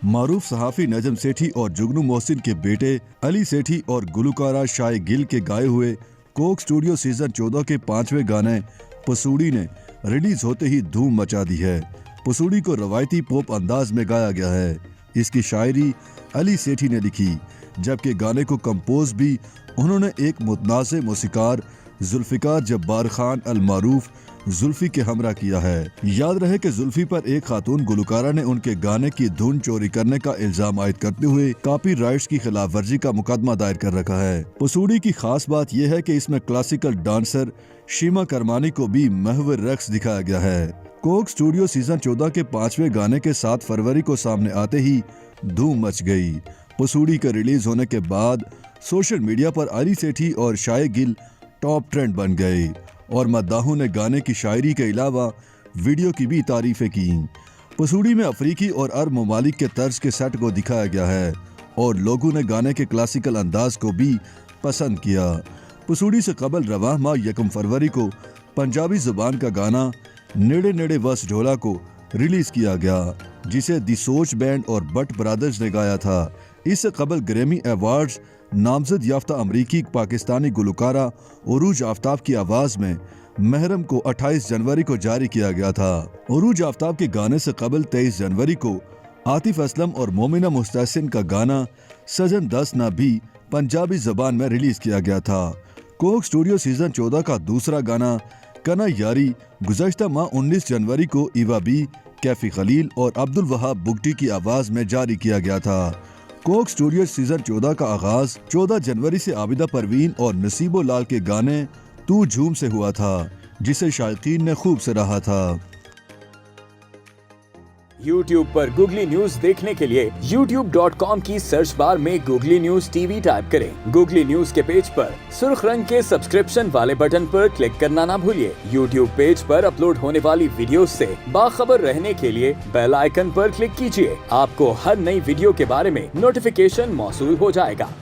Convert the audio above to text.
मारूफ सहाफी नजम सेठी और जुगनू मोहसिन के बेटे अली सेठी और गुलकारा शाय गिल के गाए हुए कोक स्टूडियो सीजन 14 के 5वें गाने पसूड़ी ने रिलीज होते ही धूम मचा दी है। पसूड़ी को रवायती पॉप अंदाज में गाया गया है। इसकी शायरी अली सेठी ने लिखी, जबकि गाने को कंपोज भी उन्होंने एक मुतनाज़े मौसीकार जुल्फिकार जब्बार खान अल मारूफ जुल्फी के हमरा किया है। याद रहे कि जुल्फी पर एक खातून गुलकारा ने उनके गाने की धुन चोरी करने का इल्जाम आयद करते हुए कॉपीराइट्स की खिलाफ वर्जी का मुकदमा दायर कर रखा है। पसूड़ी की खास बात यह है कि इसमें क्लासिकल डांसर शीमा करमानी को भी महवर रक्स दिखाया गया है। कोक स्टूडियो सीजन 14 के 5वें गाने के 7 फरवरी को सामने आते ही धूम मच गई। पसूड़ी के रिलीज होने के बाद सोशल मीडिया पर अली सेठी और शाय गिल टॉप ट्रेंड बन गए और मद्दाहों ने गाने की शायरी के अलावा वीडियो की भी तारीफें की। पसूड़ी में अफ्रीकी और अरब ममालिक के तर्ज के सेट को दिखाया गया है और लोगों ने गाने के क्लासिकल अंदाज को भी पसंद किया। पसूड़ी से कबल रवाह माह 1 फरवरी को पंजाबी जुबान का गाना नेड़े नेड़े वस ढोला को रिलीज किया गया, जिसे दी सोच बैंड और बट ब्रदर्स ने गाया था। इससे कबल ग्रैमी अवार्ड्स नामजद याफ्ता अमरीकी पाकिस्तानी गुलकारा उरूज आफ्ताब की आवाज में महरम को 28 जनवरी को जारी किया गया था। उरूज आफ्ताब के गाने से कबल 23 जनवरी को आतिफ असलम और मोमिना मुस्तहसिन का गाना सजन दस ना भी पंजाबी जबान में रिलीज किया गया था। कोक स्टूडियो सीजन 14 का दूसरा गाना कना यारी गुज़श्ता माह 19 जनवरी को ईवा बी, कैफी खलील और अब्दुल वहाब बुगटी की आवाज में जारी किया गया था। कोक स्टूडियो सीजन 14 का आगाज 14 जनवरी से आबिदा परवीन और नसीबो लाल के गाने तू झूम से हुआ था, जिसे शायकीन ने खूब सराहा था। YouTube पर गूगली न्यूज देखने के लिए youtube.com की सर्च बार में गूगली न्यूज टीवी टाइप करें। गूगली न्यूज के पेज पर सुर्ख रंग के सब्सक्रिप्शन वाले बटन पर क्लिक करना ना भूलिए। YouTube पेज पर अपलोड होने वाली वीडियोस से बाखबर रहने के लिए बेल आइकन पर क्लिक कीजिए। आपको हर नई वीडियो के बारे में नोटिफिकेशन मौसूल हो जाएगा।